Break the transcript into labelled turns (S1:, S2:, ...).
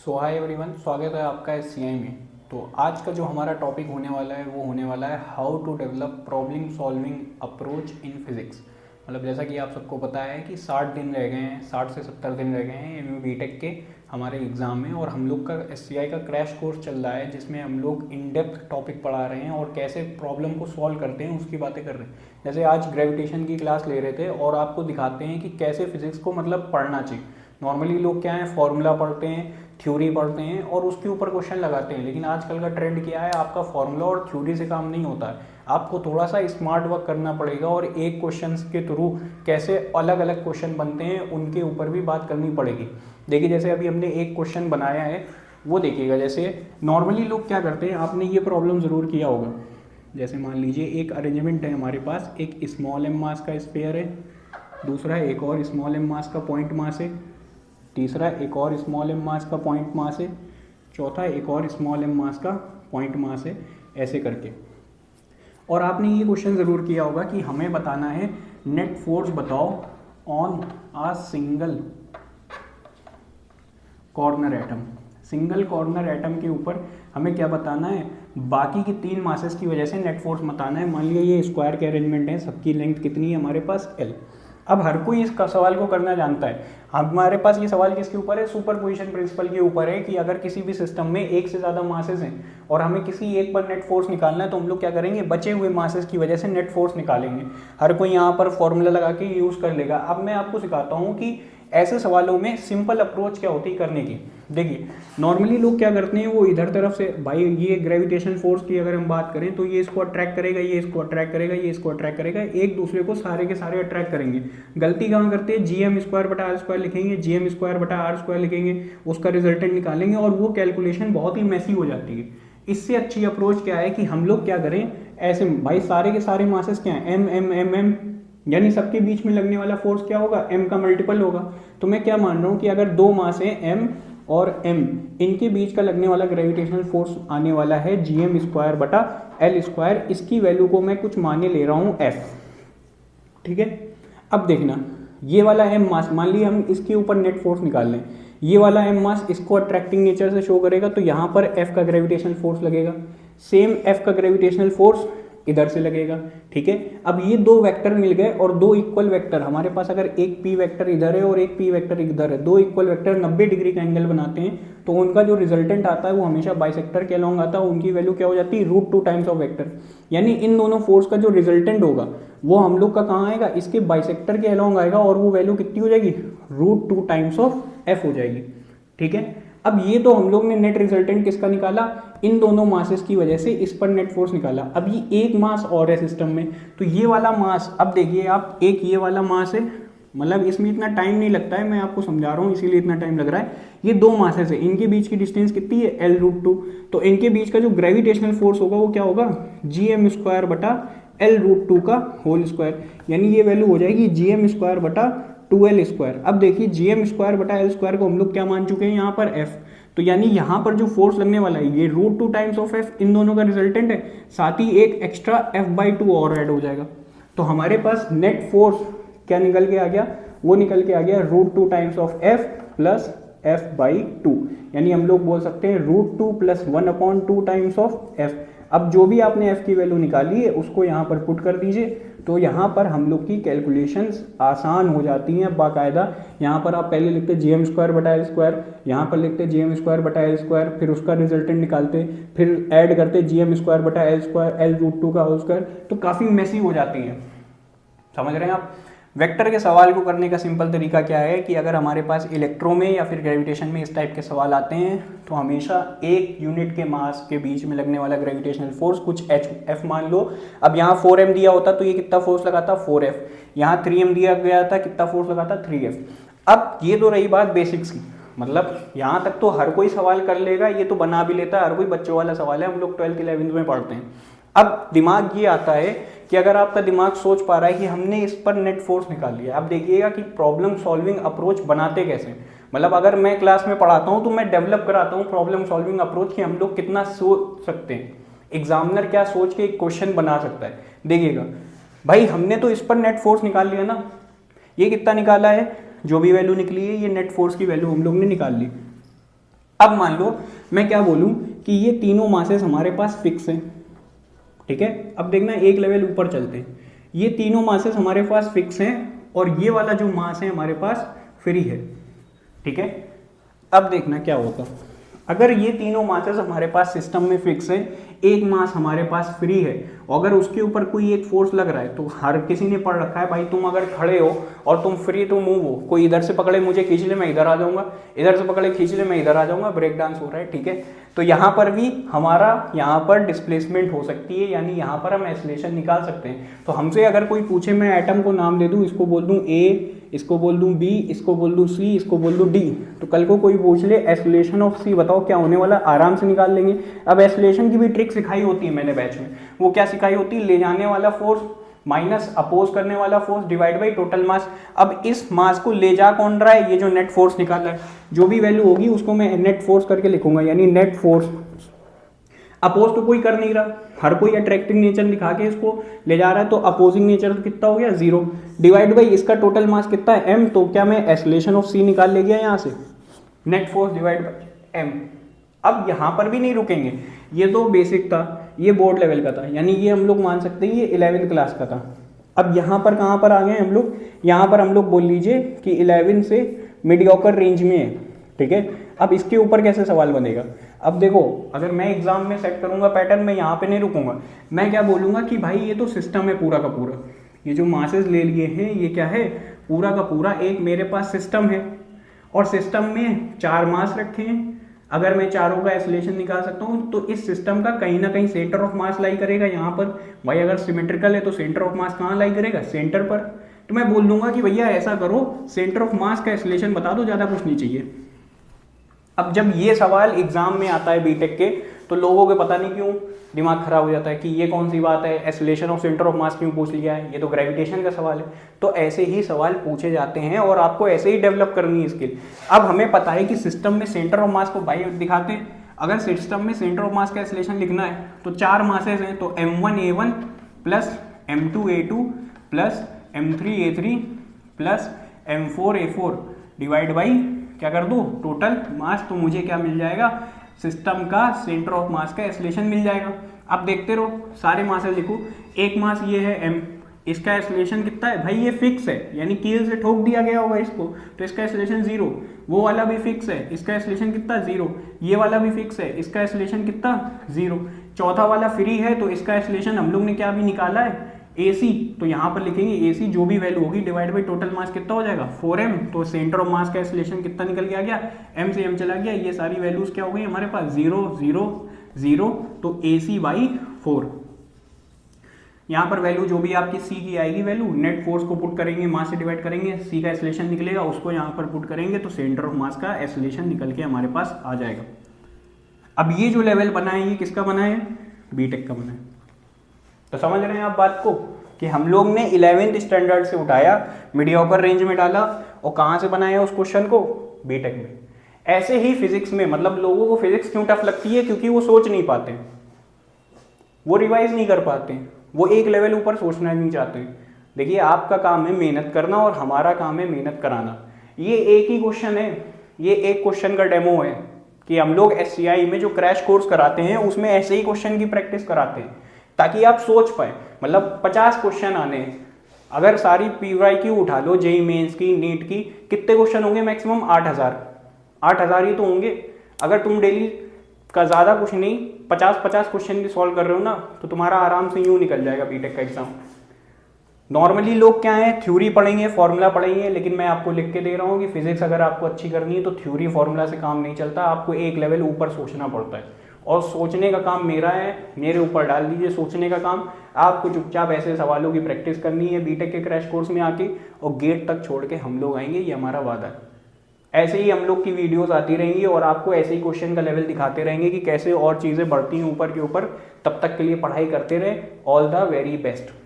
S1: सो hi everyone, स्वागत है आपका इस सीआई में। तो आज का जो हमारा टॉपिक होने वाला है वो होने वाला है how to develop problem solving approach in physics. मतलब जैसा कि आप सबको पता है कि 60 दिन रह गए हैं, 60 से 70 दिन रह गए हैं एमयू बीटेक के हमारे एग्ज़ाम में, और हम लोग का एससीआई का क्रैश कोर्स चल रहा है जिसमें हम लोग इन डेप्थ टॉपिक पढ़ा रहे हैं और कैसे प्रॉब्लम को सॉल्व करते हैं उसकी बातें कर रहे हैं। जैसे आज ग्रेविटेशन की क्लास ले रहे थे और आपको दिखाते हैं कि कैसे फिज़िक्स को मतलब पढ़ना चाहिए। नॉर्मली लोग क्या है, फॉर्मूला पढ़ते हैं, थ्योरी पढ़ते हैं और उसके ऊपर क्वेश्चन लगाते हैं, लेकिन आजकल का ट्रेंड क्या है, आपका फॉर्मूला और थ्योरी से काम नहीं होता है। आपको थोड़ा सा स्मार्ट वर्क करना पड़ेगा और एक क्वेश्चन के थ्रू कैसे अलग अलग क्वेश्चन बनते हैं उनके ऊपर भी बात करनी पड़ेगी। देखिए जैसे अभी हमने एक क्वेश्चन बनाया है वो देखिएगा। जैसे नॉर्मली लोग क्या करते हैं, आपने ये प्रॉब्लम ज़रूर किया होगा। जैसे मान लीजिए एक अरेंजमेंट है हमारे पास, एक स्मॉल एम मास का स्फीयर है, दूसरा एक और स्मॉल एम मास का पॉइंट मास है, तीसरा एक और स्मॉल एम मास का पॉइंट मास है, चौथा एक और स्मॉल एम मास का पॉइंट मास है, ऐसे करके। और आपने ये क्वेश्चन ज़रूर किया होगा कि हमें बताना है नेट फोर्स बताओ on a single corner atom. Single corner atom के ऊपर हमें क्या बताना है, बाकी की तीन मासेस की वजह से नेट फोर्स बताना है। मान लिया ये स्क्वायर के अरेंजमेंट है, सबकी लेंथ कितनी है हमारे पास, एल। अब हर कोई इस सवाल को करना जानता है। हमारे पास ये सवाल किसके ऊपर है, सुपरपोजिशन प्रिंसिपल के ऊपर है कि अगर किसी भी सिस्टम में एक से ज़्यादा मासेस हैं और हमें किसी एक पर नेट फोर्स निकालना है तो हम लोग क्या करेंगे, बचे हुए मासेस की वजह से नेट फोर्स निकालेंगे। हर कोई यहाँ पर फॉर्मूला लगा के यूज़ कर लेगा। अब मैं आपको सिखाता हूँ कि ऐसे सवालों में सिंपल अप्रोच क्या होती है करने की। देखिए नॉर्मली लोग क्या करते हैं, वो इधर तरफ से, भाई ये ग्रेविटेशन फोर्स की अगर हम बात करें तो ये इसको अट्रैक्ट करेगा, ये इसको अट्रैक्ट करेगा, ये इसको अट्रैक्ट करेगा, एक दूसरे को सारे के सारे अट्रैक्ट करेंगे। गलती कहाँ करते हैं, जी एम स्क्वायर बटा आर स्क्वायर लिखेंगे, जी एम स्क्वायर बटा आर स्क्वायर लिखेंगे, उसका रिजल्टेंट निकालेंगे और वो कैलकुलेशन बहुत ही मैसी हो जाती है। इससे अच्छी अप्रोच क्या है कि हम लोग क्या करें, ऐसे भाई सारे के सारे मासेस क्या है, एम एम एम एम, यानी सबके बीच में लगने वाला फोर्स क्या होगा, m का मल्टीपल होगा। तो मैं क्या मान रहा हूँ कि अगर दो मास है m और m, इनके बीच का लगने वाला ग्रेविटेशनल फोर्स आने वाला है gm स्क्वायर बटा एल स्क्वायर। इसकी वैल्यू को मैं कुछ माने ले रहा हूँ f। ठीक है, अब देखना ये वाला m मास, मान लिया हम इसके ऊपर नेट फोर्स निकाल लें, ये वाला m मास इसको अट्रैक्टिंग नेचर से शो करेगा तो यहाँ पर f का ग्रेविटेशनल फोर्स लगेगा, सेम f का ग्रेविटेशनल फोर्स इधर से लगेगा। ठीक है, अब ये दो वेक्टर मिल गए और दो इक्वल वेक्टर हमारे पास, अगर एक p वेक्टर इधर है और एक p वेक्टर इधर है, दो इक्वल वेक्टर 90 डिग्री का एंगल बनाते हैं तो उनका जो रिजल्टेंट आता है वो हमेशा बाइसेक्टर के अलॉन्ग आता है। उनकी वैल्यू क्या हो जाती है, √2 टाइम्स ऑफ वेक्टर। यानी इन दोनों फोर्स का जो रिजल्टेंट होगा वो हम लोग का कहाँ आएगा, इसके बाइसेक्टर के अलॉन्ग आएगा और वो वैल्यू कितनी हो जाएगी, √2 टाइम्स ऑफ f हो जाएगी। ठीक है, अब ये तो हम लोग ने नेट रिजल्टेंट किसका निकाला, इन दोनों मासेस की वजह से इस पर नेट फोर्स निकाला। अब ये एक मास और है सिस्टम में, तो ये वाला मास, अब देखिए आप, एक ये वाला मास है, मतलब इसमें इतना टाइम नहीं लगता है, मैं आपको समझा रहा हूँ इसीलिए इतना टाइम लग रहा है। ये दो मासेस है, इनके बीच की डिस्टेंस कितनी है, L√2। तो इनके बीच का जो ग्रेविटेशनल फोर्स होगा वो क्या होगा, GM स्क्वायर बटा L√2 का होल स्क्वायर। यानी ये वैल्यू हो जाएगी GM स्क्वायर बटा 2L स्क्वायर। अब देखिए GM स्क्वायर बटा L स्क्वायर को हम लोग क्या मान चुके हैं यहाँ पर F। तो यानी यहाँ पर जो फोर्स लगने वाला है ये √2 टाइम्स ऑफ F इन दोनों का रिजल्टेंट है, साथ ही एक एक्स्ट्रा F/2 और ऐड हो जाएगा। तो हमारे पास नेट फोर्स क्या निकल के आ गया, वो निकल के आ गया √2 times of F plus F/2। यानी हम लोग बोल सकते हैं √2 प्लस 1/2 टाइम्स ऑफ F। अब जो भी आपने f की वैल्यू निकाली है उसको यहाँ पर पुट कर दीजिए, तो यहाँ पर हम लोग की कैलकुलेशंस आसान हो जाती हैं बाकायदा। यहाँ पर आप पहले लिखते GM स्क्वायर बटा एल स्क्वायर, यहाँ पर लिखते GM स्क्वायर बटा एल स्क्वायर, फिर उसका रिजल्टेंट निकालते, फिर ऐड करते GM स्क्वायर बटा एल स्क्वायर L√2 का होल स्क्वायर, तो काफ़ी मैसी हो जाती हैं। समझ रहे हैं आप। वेक्टर के सवाल को करने का सिंपल तरीका क्या है कि अगर हमारे पास इलेक्ट्रो में या फिर ग्रेविटेशन में इस टाइप के सवाल आते हैं तो हमेशा एक यूनिट के मास के बीच में लगने वाला ग्रेविटेशनल फोर्स कुछ F मान लो। अब यहाँ 4m दिया होता तो ये कितना फोर्स लगाता, 4F। यहाँ 3m दिया गया था, कितना फोर्स लगाता, 3F। अब ये तो रही बात बेसिक्स की, मतलब यहाँ तक तो हर कोई सवाल कर लेगा, ये तो बना भी लेता है, हर कोई बच्चों वाला सवाल है, हम लोग 12th 11th में पढ़ते हैं। अब दिमाग ये आता है कि अगर आपका दिमाग सोच पा रहा है कि हमने इस पर नेट फोर्स निकाल लिया, अब देखिएगा कि प्रॉब्लम सॉल्विंग अप्रोच बनाते कैसे। मतलब अगर मैं क्लास में पढ़ाता हूँ तो मैं डेवलप कराता हूँ प्रॉब्लम सॉल्विंग अप्रोच कि हम लोग कितना सोच सकते हैं, एग्जामिनर क्या सोच के एक क्वेश्चन बना सकता है। देखिएगा भाई, हमने तो इस पर नेट फोर्स निकाल लिया ना, ये कितना निकाला है, जो भी वैल्यू निकली है ये नेट फोर्स की वैल्यू हम लोग ने निकाल ली। अब मान लो मैं क्या बोलूं कि ये तीनों मासेस हमारे पास फिक्स हैं, ठीक है। अब देखना एक लेवल ऊपर चलते हैं, ये तीनों मासेस हमारे पास फिक्स हैं और ये वाला जो मास है हमारे पास फ्री है, ठीक है। अब देखना क्या होगा, अगर ये तीनों मासेस हमारे पास सिस्टम में फिक्स है, एक मास हमारे पास फ्री है, अगर उसके ऊपर कोई एक फोर्स लग रहा है, तो हर किसी ने पढ़ रखा है भाई, तुम अगर खड़े हो और तुम फ्री टू मूव हो, कोई इधर से पकड़े मुझे खींच ले मैं इधर आ जाऊंगा, इधर से पकड़े खींच ले मैं इधर आ जाऊंगा, ब्रेक डांस हो रहा है, ठीक है। तो यहाँ पर भी हमारा यहाँ पर डिस्प्लेसमेंट हो सकती है, यानी यहाँ पर हम एक्सेलरेशन निकाल सकते हैं। तो हमसे अगर कोई पूछे, मैं एटम को नाम दे दूँ, इसको बोल दूँ ए, इसको बोल दूं बी, इसको बोल दूं सी, इसको बोल दूं डी, तो कल को कोई पूछ ले एक्सेलरेशन ऑफ सी बताओ क्या होने वाला, आराम से निकाल लेंगे। अब एक्सेलरेशन की भी ट्रिक सिखाई होती है मैंने बैच में, वो क्या सिखाई होती है, ले जाने वाला फोर्स माइनस अपोज करने वाला force divide by total mass. अब इस मास को ले जा कौन रहा है, ये जो नेट फोर्स निकाल रहा है, जो भी वैल्यू होगी उसको मैं नेट फोर्स करके लिखूंगा, यानी नेट फोर्स। अपोज तो कोई कर नहीं रहा, हर कोई अट्रैक्टिंग नेचर दिखा के इसको ले जा रहा है, तो अपोजिंग नेचर तो कितना हो गया 0, डिवाइड बाई इसका टोटल मास कितना है m, तो क्या मैं एक्सेलरेशन ऑफ c निकाल ले गया यहाँ से, net force divide by m। अब यहाँ पर भी नहीं रुकेंगे, ये तो बेसिक था, ये बोर्ड लेवल का था, यानी ये हम लोग मान सकते हैं ये 11वीं क्लास का था। अब यहाँ पर कहाँ पर आ गए हम लोग, यहाँ पर हम लोग बोल लीजिए कि 11 से मीडियोकर रेंज में है, ठीक है। अब इसके ऊपर कैसे सवाल बनेगा, अब देखो अगर मैं एग्जाम में सेट करूंगा पैटर्न, मैं यहाँ पे नहीं रुकूंगा, मैं क्या बोलूंगा कि भाई ये तो सिस्टम है पूरा का पूरा, ये जो मासेस ले लिए हैं ये क्या है, पूरा का पूरा एक मेरे पास सिस्टम है, और सिस्टम में 4 मास रखे हैं। अगर मैं चारों का एक्सेलरेशन निकाल सकता हूँ, तो इस सिस्टम का कहीं ना कहीं सेंटर ऑफ मास लाई करेगा यहाँ पर। भाई अगर सिमेट्रिकल है तो सेंटर ऑफ मास कहाँ लाई करेगा, सेंटर पर। तो मैं बोल दूंगा कि भैया ऐसा करो, सेंटर ऑफ मास का एक्सेलरेशन बता दो, ज़्यादा कुछ नहीं चाहिए। अब जब ये सवाल एग्जाम में आता है बीटेक के, तो लोगों के पता नहीं क्यों दिमाग खराब हो जाता है कि ये कौन सी बात है, acceleration of centre of mass क्यों पूछ लिया है, ये तो ग्रेविटेशन का सवाल है। तो ऐसे ही सवाल पूछे जाते हैं और आपको ऐसे ही डेवलप करनी है स्किल। अब हमें पता है कि सिस्टम में सेंटर ऑफ मास को भाई दिखाते हैं, अगर सिस्टम में सेंटर ऑफ मास का एक्सेलरेशन लिखना है तो 4 मासेस हैं, तो m1a1 plus m2a2 plus m3a3 plus m4a4 divide by क्या कर दो टोटल मास, तो मुझे क्या मिल जाएगा, सिस्टम का सेंटर ऑफ मास का एक्सेलरेशन मिल जाएगा। अब देखते रहो, सारे मासेस लिखो, एक मास ये है m, इसका एक्सेलरेशन कितना है भाई, ये फिक्स है, यानी कील से ठोक दिया गया होगा इसको, तो इसका एक्सेलरेशन 0, वो वाला भी फिक्स है, इसका एक्सेलरेशन कितना 0, ये वाला भी फिक्स है, इसका एक्सेलरेशन कितना 0, चौथा वाला फ्री है, तो इसका एक्सेलरेशन हम लोग ने क्या भी निकाला है AC, तो यहाँ पर लिखेंगे AC जो भी वैल्यू होगी डिवाइड बाई टोटल मास कितना हो जाएगा 4m, तो सेंटर ऑफ मास का एक्सेलरेशन कितना निकल के आ गया, m से m चला गया, ये सारी वैल्यूज क्या हो गई हमारे पास 0 0 0, तो AC बाई 4। यहाँ पर वैल्यू जो भी आपकी C की आएगी वैल्यू, नेट फोर्स को पुट करेंगे, मास से डिवाइड करेंगे, C का एक्सेलरेशन निकलेगा, उसको यहाँ पर पुट करेंगे, तो सेंटर ऑफ मास का एक्सेलरेशन निकल के हमारे पास आ जाएगा। अब ये जो लेवल बना है ये किसका बना है, बीटेक का बना है। तो समझ रहे हैं आप बात को कि हम लोग ने 11th स्टैंडर्ड से उठाया, मीडियोकर रेंज में डाला, और कहाँ से बनाया उस क्वेश्चन को, बीटेक में। ऐसे ही फिजिक्स में, मतलब लोगों को फिजिक्स क्यों टफ लगती है, क्योंकि वो सोच नहीं पाते, वो रिवाइज नहीं कर पाते, वो एक लेवल ऊपर सोचना नहीं चाहते। देखिए आपका काम है मेहनत करना और हमारा काम है मेहनत कराना। ये एक ही क्वेश्चन है, ये एक क्वेश्चन का डेमो है कि हम लोग SCI में जो क्रैश कोर्स कराते हैं उसमें ऐसे ही क्वेश्चन की प्रैक्टिस कराते हैं ताकि आप सोच पाए। मतलब 50 क्वेश्चन आने हैं, अगर सारी PYQ उठा लो, जेई मेंस की, नीट की, कितने क्वेश्चन होंगे मैक्सिमम 8000 ही तो होंगे। अगर तुम डेली का ज़्यादा कुछ नहीं 50 क्वेश्चन भी सॉल्व कर रहे हो ना, तो तुम्हारा आराम से यूँ निकल जाएगा बीटेक का एग्जाम। नॉर्मली लोग क्या है, थ्योरी पढ़ेंगे, फॉर्मूला पढ़ेंगे, लेकिन मैं आपको लिख के दे रहा हूँ कि फिजिक्स अगर आपको अच्छी करनी है तो थ्योरी फॉर्मूला से काम नहीं चलता, आपको एक लेवल ऊपर सोचना पड़ता है। और सोचने का काम मेरा है, मेरे ऊपर डाल दीजिए सोचने का काम। आपको चुपचाप ऐसे सवालों की प्रैक्टिस करनी है बीटेक के क्रैश कोर्स में आके, और गेट तक छोड़ के हम लोग आएंगे, ये हमारा वादा है। ऐसे ही हम लोग की वीडियोस आती रहेंगी और आपको ऐसे ही क्वेश्चन का लेवल दिखाते रहेंगे कि कैसे और चीज़ें बढ़ती हैं ऊपर के ऊपर। तब तक के लिए पढ़ाई करते रहे। All the very best.